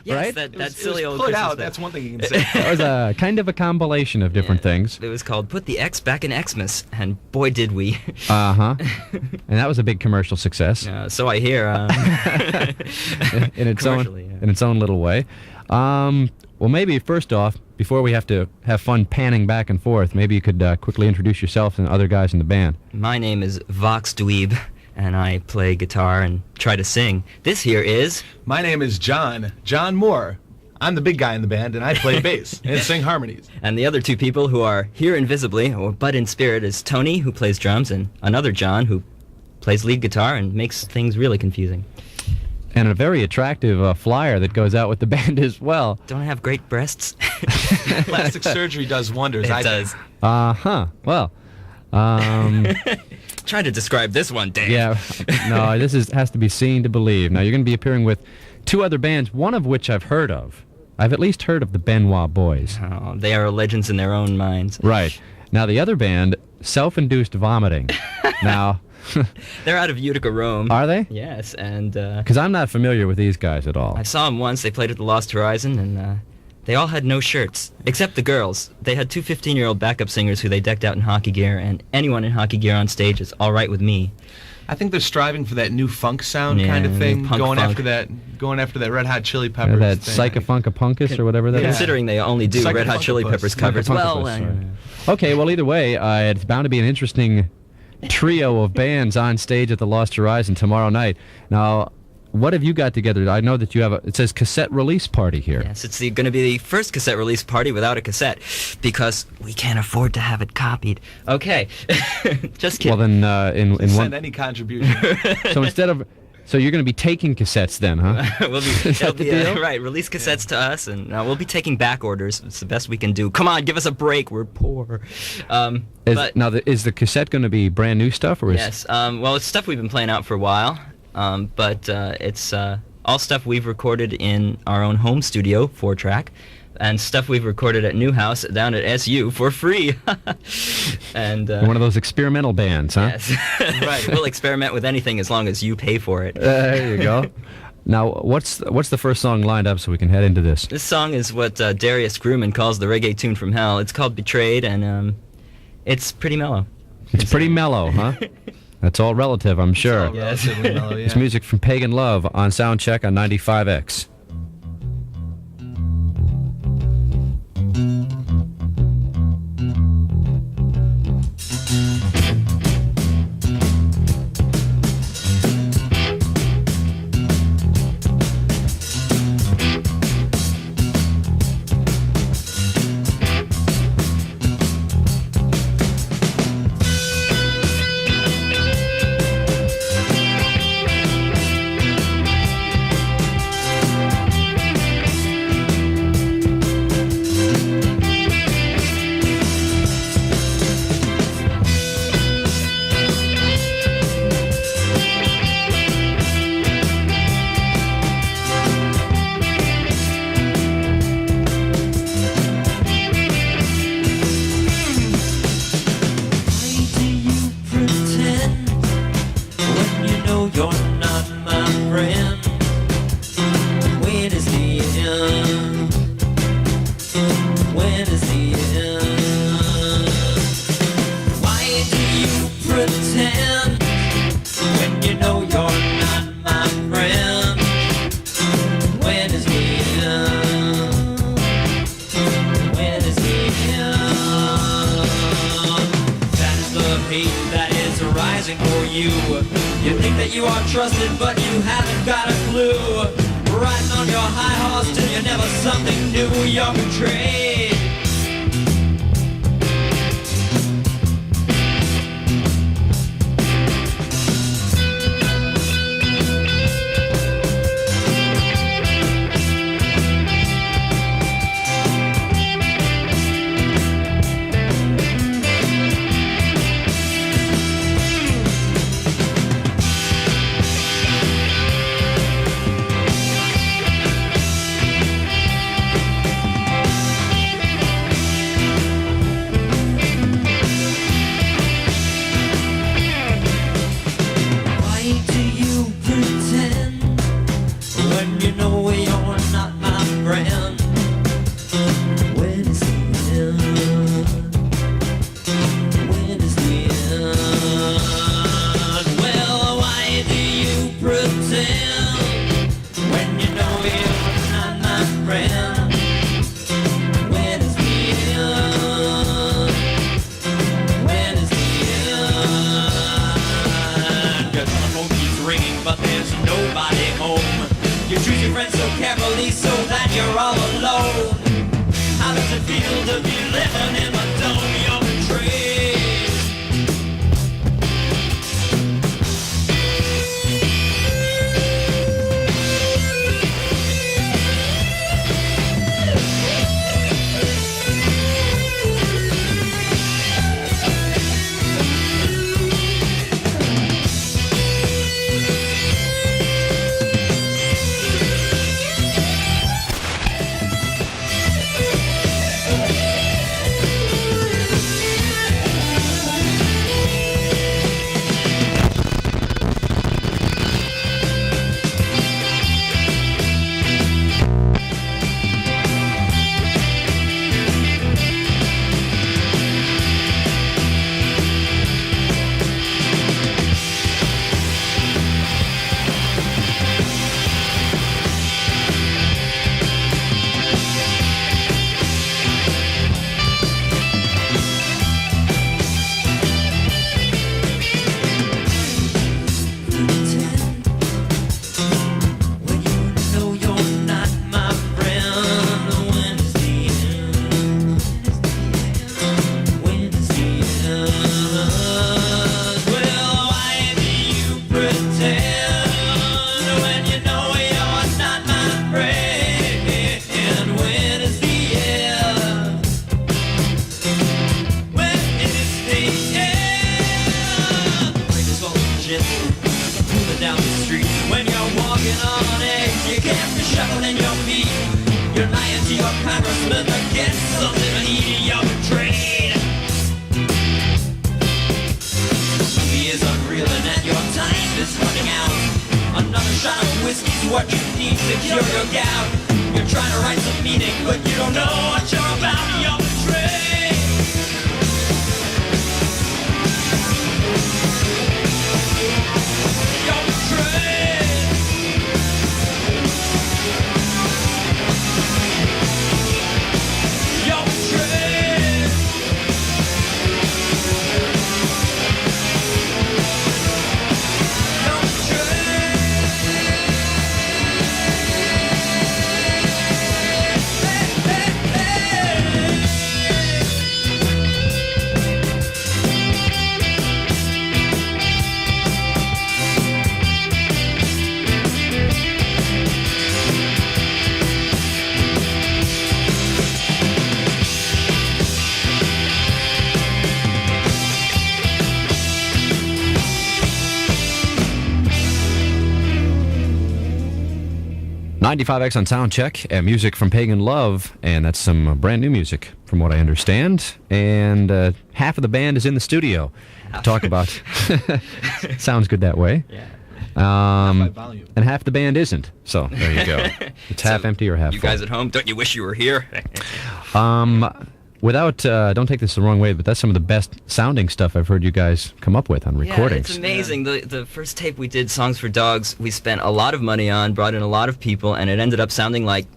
Yes, right? that silly old put Christmas out. bit. That's one thing you can say. That was a kind of a compilation of different things. It was called Put the X Back in Xmas, and boy did we. Uh-huh. And that was a big commercial success. So I hear. in its Commercially, yeah. in its own little way. Well, maybe first off, before we have to have fun panning back and forth, maybe you could quickly introduce yourself and other guys in the band. My name is Vox Dweeb, and I play guitar and try to sing. This here is... My name is John Moore. I'm the big guy in the band, and I play bass and sing harmonies. And the other two people who are here invisibly, but in spirit, is Tony, who plays drums, and another John, who plays lead guitar and makes things really confusing. And a very attractive flyer that goes out with the band as well. Don't I have great breasts? Plastic surgery does wonders. It does. Uh-huh. Well, Try to describe this one, Dave. yeah. No, this has to be seen to believe. Now, you're going to be appearing with two other bands, one of which I've heard of. I've at least heard of the Benoit Boys. Oh, they are legends in their own minds. Right. Now, the other band, Self-Induced Vomiting. Now... They're out of Utica, Rome. Are they? Yes, and... Because I'm not familiar with these guys at all. I saw them once. They played at the Lost Horizon, and they all had no shirts, except the girls. They had two 15-year-old backup singers who they decked out in hockey gear, and anyone in hockey gear on stage is all right with me. I think they're striving for that new funk sound Yeah, kind of thing, new punk going funk. after that Red Hot Chili Peppers That thing. Psychofunkapunkus or whatever that is. Considering they only do Red Hot Chili Psychopunkapus. Peppers covers. Well, Psychopunkapus, Okay, well, either way, it's bound to be an interesting trio of bands on stage at the Lost Horizon tomorrow night. Now, what have you got together? I know that you have it says cassette release party here. yes, it's going to be the first cassette release party without a cassette, because we can't afford to have it copied. Okay, just kidding. Well, then, in Send one... any contribution. So instead of... So you're going to be taking cassettes then, huh? It'll be the deal? right. Release cassettes to us, and we'll be taking back orders. It's the best we can do. Come on, give us a break. We're poor. But Is the cassette going to be brand new stuff, or is... yes, well, it's stuff we've been playing out for a while, but it's all stuff we've recorded in our own home studio, 4-track, and stuff we've recorded at Newhouse down at SU for free. And one of those experimental bands, huh? yes, right. We'll experiment with anything as long as you pay for it. There you go. Now, what's the first song lined up so we can head into this? This song is what Darius Grumman calls the reggae tune from hell. It's called Betrayed, and it's pretty mellow. It's pretty mellow, huh? That's all relative, I'm sure. It's all relatively mellow, yeah. It's music from Pagan Love on SOUNDCHECK on 95X. You think that you are trusted, but you haven't got a clue. Riding on your high horse till you're never something new. You're betrayed. you know you're not my friend. When is the end? When is the end? Well, why do you pretend when you know you're not my friend? When is the end? When is the end? Your telephone keeps ringing, but there's nobody home. You choose your friends so carefully so that you're all alone. How does it feel to be living in the dome you're betrayed? What you need to cure your gout. You're trying to write some meaning, but you don't know what you're about. You're betrayed. You're betrayed. You're betrayed. You're betrayed. 95X on Soundcheck, and music from Pagan Love, and that's some brand new music, from what I understand. And half of the band is in the studio to talk about. Sounds good that way. Yeah. And half the band isn't. So there you go. It's half empty or half You full. guys at home, don't you wish you were here? Without, don't take this the wrong way, but that's some of the best sounding stuff I've heard you guys come up with on recordings. Yeah, it's amazing. The first tape we did, Songs for Dogs, we spent a lot of money on, brought in a lot of people, and it ended up sounding like...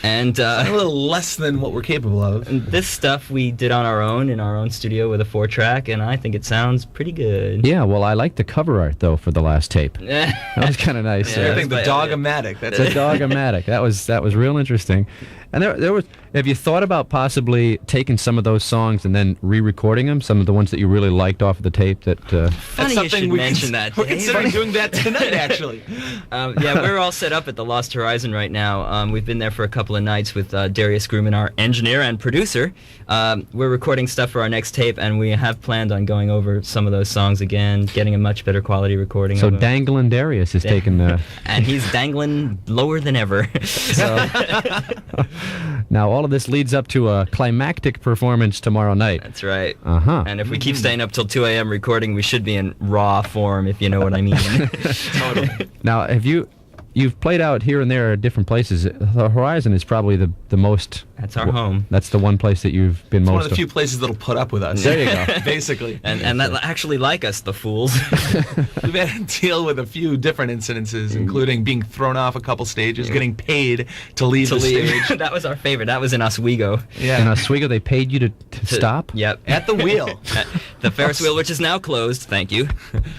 and a little less than what we're capable of. And this stuff we did on our own, in our own studio with a 4-track, and I think it sounds pretty good. Yeah, well, I like the cover art, though, for the last tape. That was kind of nice. Yeah, I think the but- Dog-O-Matic. That's The Dog-O-Matic. That was real interesting. And there was. Have you thought about possibly taking some of those songs and then re-recording them? Some of the ones that you really liked off of the tape that. Funny you should mention that, We're Dave. considering doing that tonight, actually. Yeah, we're all set up at the Lost Horizon right now. We've been there for a couple of nights with Darius Grumman, our engineer and producer. We're recording stuff for our next tape, and we have planned on going over some of those songs again, getting a much better quality recording. So of them. Danglin' Darius is taking the. And he's dangling lower than ever. So Now all of this leads up to a climactic performance tomorrow night. that's right. Uh-huh. And if we keep staying up till 2 a.m. recording, we should be in raw form, if you know what I mean. Totally. Now, have you you've played out here and there at different places. The Horizon is probably the most. That's our home. That's the one place that you've been It's most. one of the few places that'll put up with us. There you go. Basically. And that actually like us, the fools. We've had to deal with a few different incidences, including being thrown off a couple stages, getting paid to leave the stage. That was our favorite. That was in Oswego. Yeah. In Oswego, they paid you to stop? Yep. At the wheel. The Ferris wheel, which is now closed. Thank you.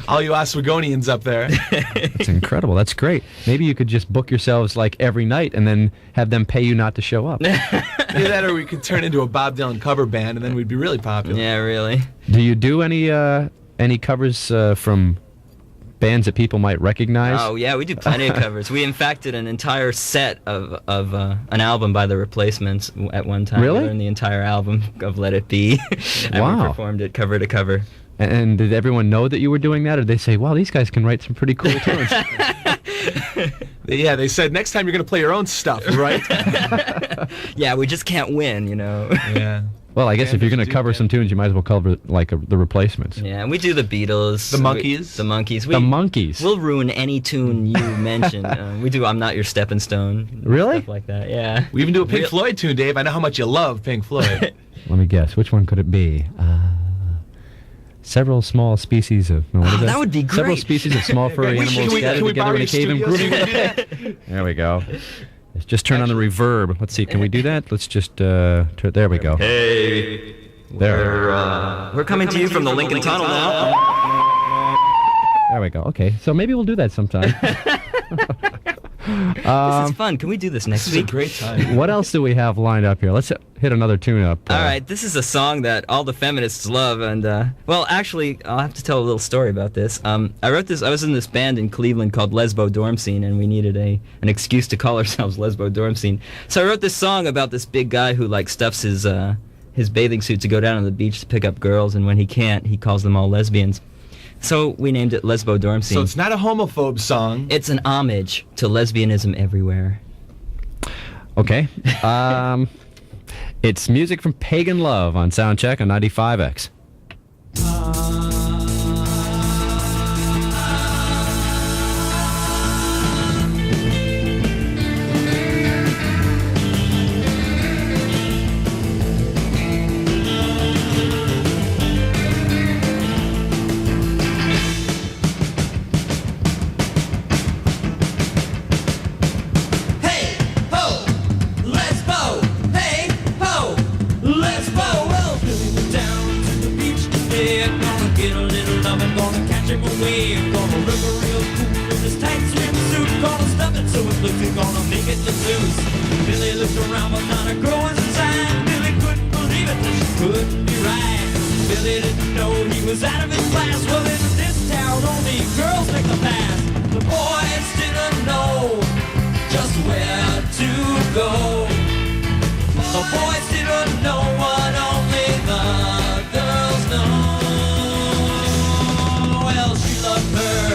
All you Oswegonians up there. That's incredible. That's great. Maybe you could just book yourselves like every night and then have them pay you not to show up. Either that or we could turn into a Bob Dylan cover band and then we'd be really popular. Yeah, really. Do you do any covers from bands that people might recognize? Oh yeah, we do plenty of covers. We in fact did an entire set of an album by the Replacements at one time. Really? We learned the entire album of Let It Be, and Wow. we performed it cover to cover. And did everyone know that you were doing that, or did they say, "Wow, these guys can write some pretty cool tunes"? Yeah, they said next time you're going to play your own stuff, right? Yeah, we just can't win, you know. Yeah. Well, I guess if you're going to do cover that. some tunes, you might as well cover like the Replacements. Yeah, and we do the Beatles, The Monkees. the Monkees. The Monkees. We'll ruin any tune you mention. We do "I'm Not Your Stepping Stone." Really? Stuff like that. Yeah. We even do a Pink Real- Floyd tune, Dave. I know how much you love Pink Floyd. Let me guess. Which one could it be? Several small species of. No, what is Oh, that would be Several great. species of small furry animals Can we scattered together borrow in a your cave and studio so grooving. you can do that? There we go. Let's just turn on the reverb. Let's see. Can we do that? Let's just. There we go. Hey, There. we're coming to you from the Lincoln Tunnel now. There we go. Okay. So maybe we'll do that sometime. This is fun. Can we do this next This is a week? great time. What else do we have lined up here? Let's hit another tune up. All right, this is a song that all the feminists love, and well, actually, I'll have to tell a little story about this. I wrote this. I was in this band in Cleveland called Lezbo Dorm Scene, and we needed an excuse to call ourselves Lezbo Dorm Scene. So I wrote this song about this big guy who like stuffs his bathing suit to go down on the beach to pick up girls, and when he can't, he calls them all lesbians. So we named it Lezbo Dorm Scene. So it's not a homophobe song. It's an homage to lesbianism everywhere. Okay. It's music from Pagan Love on Soundcheck on 95X. Hey ho, Lezbo. Hey ho, Lezbo. Well, Billy went down to the beach today. Gonna get a little lovin', gonna catch him a wave. Gonna look a real cool in his tight swimsuit. Gonna stuff it so it looks, he's gonna make it the loose. Billy looked around but not a girl in sight. Billy couldn't believe it, this couldn't be right. Billy didn't know he was out of his class. Well, in this town, only girls make the pass. The boys didn't know just where to go. The boys didn't know what only the girls know. Well, she loved her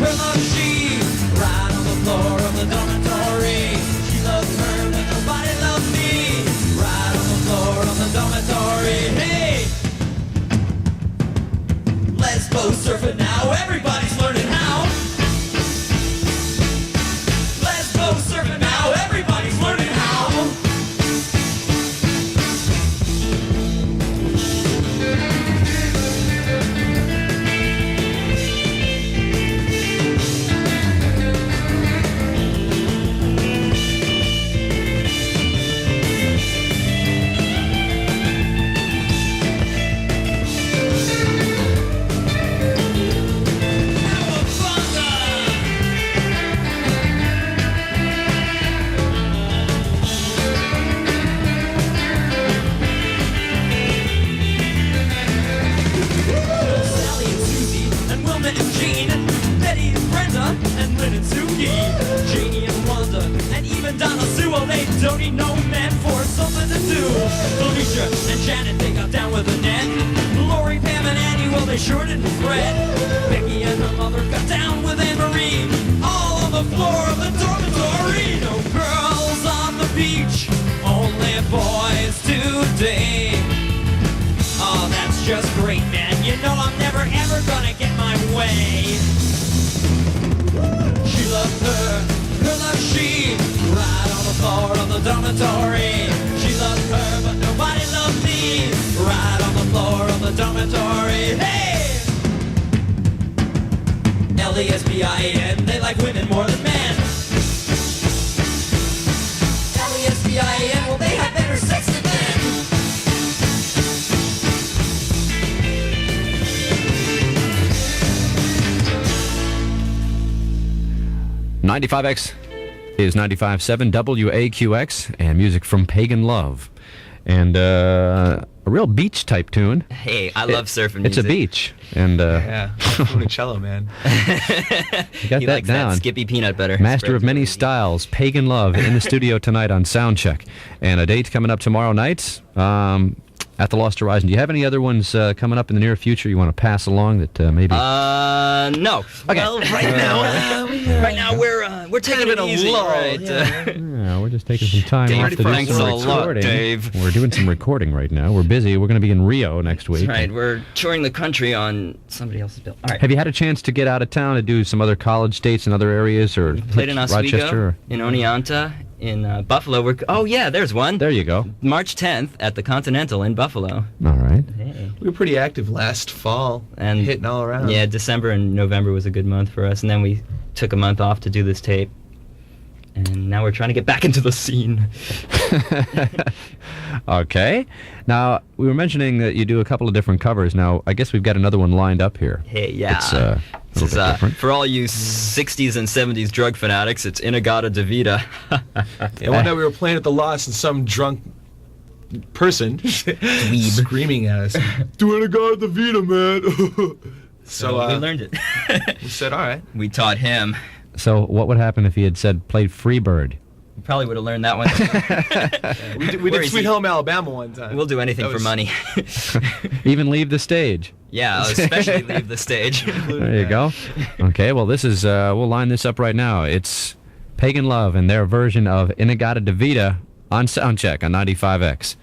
loved she, right on the floor of the dormitory. She loved her, but nobody loved me, right on the floor of the dormitory. Hey! Lezbo surfing now, everybody's learning how. Lezbo surfing now, everybody's learning how. Sally and Susie and Wilma and Jean and Betty and Brenda and Lynn and Suki, Janie and Wanda and even Donna Sue. Well, they don't need no man for something to do. Felicia and Janet, they got down with the net. Lori, Pam and Annie, well, they sure didn't fret. Becky and her mother got down with Anne-Marie, all on the floor of the dormitory. No girls on the beach, only boys today. Oh, that's just great, man. You know I'm never ever gonna get my way. She loved her dormitory. She loved her, but nobody loved me. Right on the floor of the dormitory. Hey! Lesbian, they like women more than men. Lesbian, well, they have better sex than men. 95X is 95.7 WAQX, and music from Pagan Love. And a real beach type tune. Hey, I love surfing music. It's a beach. And Yeah, Funicello, man. you got He that likes down. that Skippy peanut butter. Master Spreads of many over. styles, Pagan Love, in the studio tonight on Soundcheck. And a date coming up tomorrow night at the Lost Horizon. Do you have any other ones coming up in the near future you want to pass along that maybe... No. Okay. Well, right now we're taking it easy. Right. Yeah, we're just taking some time Dave, off to do thanks some a lot, recording. Dave. We're doing some recording right now. We're busy. We're going to be in Rio next week. That's right. We're touring the country on somebody else's bill. All right. Have you had a chance to get out of town to do some other college dates in other areas, or Played in Rochester? Oswego, in Oneonta, in Buffalo. Oh yeah, there's one. There you go. March 10th at the Continental in Buffalo. All right. Hey. We were pretty active last fall, And hitting all around. Yeah, December and November was a good month for us, and then we took a month off to do this tape. And now we're trying to get back into the scene. Okay. Now, we were mentioning that you do a couple of different covers. Now, I guess we've got another one lined up here. Hey, yeah. It's a This little is, bit different. for all you 60s and 70s drug fanatics, it's A Gadda Da Vida. Yeah, one night we were playing at the Lost, and some drunk person screaming at us, "Doing a Gadda Da Vida, man!" So we learned it. we said, "All right." We taught him. So, what would happen if he had played Freebird? We probably would have learned that one. We Where did is Sweet he? Home Alabama one time. We'll do anything That for was- money. Even leave the stage. Yeah, especially leave the stage. There you go. Okay, well, this is, we'll line this up right now. It's Pagan Love and their version of A Gadda Da Vida on Soundcheck on 95X.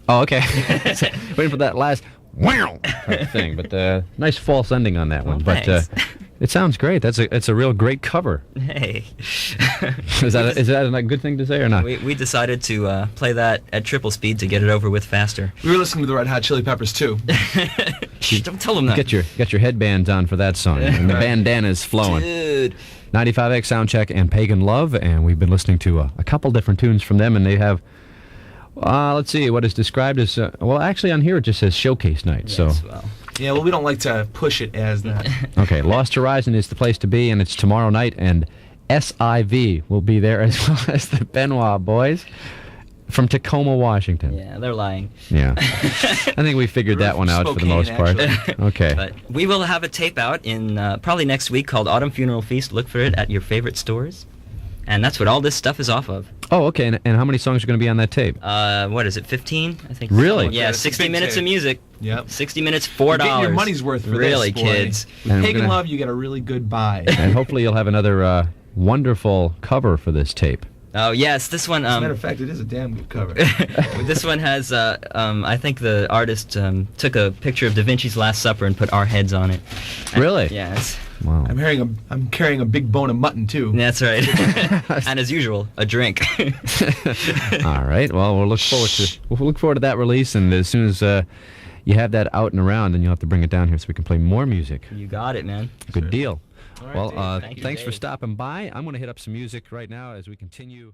Oh, okay. Waiting for that last wow thing, but nice false ending on that one. But thanks. it sounds great. It's a real great cover. Hey. Is that a good thing to say or not? We decided to play that at triple speed to get it over with faster. We were listening to the Red Hot Chili Peppers too. Shh, don't tell them that. Get your headbands on for that song, and the bandana's flowing. Dude. 95X Soundcheck and Pagan Love, and we've been listening to a couple different tunes from them, and they have. Let's see what is described as. Well, actually, on here it just says Showcase Night. Yes, So. well. Yeah, well, we don't like to push it as that. Okay, Lost Horizon is the place to be, and it's tomorrow night, and SIV will be there as well as the Benoit Boys from Tacoma, Washington. Yeah, they're lying. Yeah. I think we figured that one out for the most part. Okay. But we will have a tape out in probably next week called Autumn Funeral Feast. Look for it at your favorite stores. And that's what all this stuff is off of. Oh, okay, and how many songs are going to be on that tape? What is it, 15? I think. Really? Yeah, It's a 60 big minutes tape. of music. Yep. 60 minutes, $4. You're getting your money's worth for really, this, boy. kids. With And we're Pagan gonna- Love, you get a really good buy. And hopefully you'll have another wonderful cover for this tape. Oh, yes, this one... As a matter of fact, it is a damn good cover. this one has, I think the artist took a picture of Da Vinci's Last Supper and put our heads on it. Really? Yes. Wow. I'm carrying a big bone of mutton too. That's right. And as usual, a drink. All right. Well, we'll look forward to that release, and as soon as you have that out and around, then you'll have to bring it down here so we can play more music. You got it, man. Good deal. All right, Well, Dave. Thank you, thanks for Dave. stopping by. I'm going to hit up some music right now as we continue.